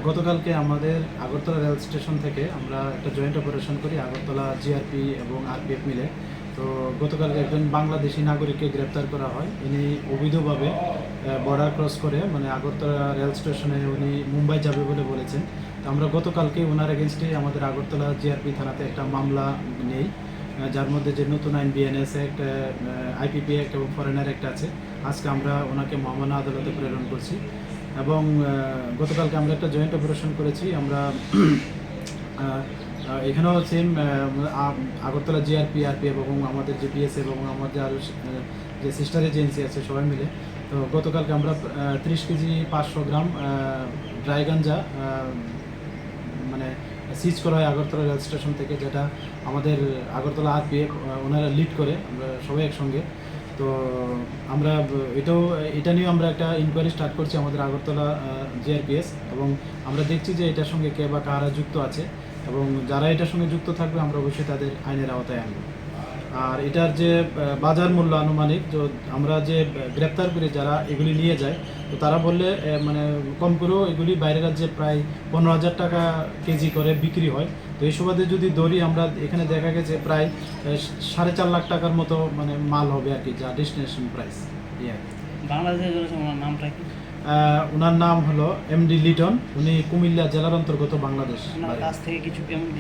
গতকালকে আমাদের Agartala rail station থেকে আমরা একটা জয়েন্ট অপারেশন করি আগরতলা জিআরপি এবং আরপিএফ মিলে। তো গতকালকে একজন বাংলাদেশি নাগরিককে গ্রেপ্তার করা হয়। ইনি অবৈধভাবে বর্ডার ক্রস করে মানে আগরতলা রেল স্টেশনে উনি মুম্বাই যাবে বলে বলেছেন। তো আমরা গতকালকে ওনার এগেনস্টে আমাদের আগরতলা জিআরপি থানাতে একটা মামলা নেই, যার মধ্যে যে নতুন আইন বিএনএস অ্যাক্ট, আইপিপি অ্যাক্ট এবং ফরেনার অ্যাক্ট আছে। আজকে আমরা ওনাকে মহামান্য আদালতে প্রেরণ করছি এবং গতকালকে আমরা একটা জয়েন্ট অপারেশন করেছি। আমরা এখানেও সেম আগরতলা জিআরপি আরপিএফ এবং আমাদের যে বিএসএফ এবং আমাদের আরও যে সিস্টার এজেন্সি আছে সবাই মিলে। তো গতকালকে আমরা 30 কেজি 500 গ্রাম ড্রাই গাঞ্জা মানে সিজ করা হয় আগরতলা রেল স্টেশন থেকে, যেটা আমাদের আগরতলা আরপিএফ ওনারা লিড করে, আমরা সবাই একসঙ্গে। তো আমরা এটা নিয়ে আমরা একটা ইনকোয়ারি স্টার্ট করছি আমাদের আগরতলা জিআরপিএস, এবং আমরা দেখছি যে এটার সঙ্গে কে বা কারা যুক্ত আছে, এবং যারা এটার সঙ্গে যুক্ত থাকবে আমরা অবশ্যই তাদের আইনের আওতায় আনব। আর এটার যে বাজার মূল্য আনুমানিক, আমরা যে গ্রেপ্তার করে যারা এগুলি নিয়ে যায়, তো তারা বললে মানে কম করেও এগুলি বাইরের রাজ্যে প্রায় 15,000 টাকা কেজি করে বিক্রি হয়। তো এই সুবাদে যদি ধরি, আমরা এখানে দেখা গেছে প্রায় 4.5 লাখ টাকার মতো মানে মাল হবে আর কি, যা ডেস্টিনেশন প্রাইস। বাংলাদেশের জন্য ওনার নামটা কি? ওনার নাম হলো এমডি লিটন। উনি কুমিল্লা জেলার অন্তর্গত বাংলাদেশ। ওনার কাছ থেকে কিছু পেমেন্ট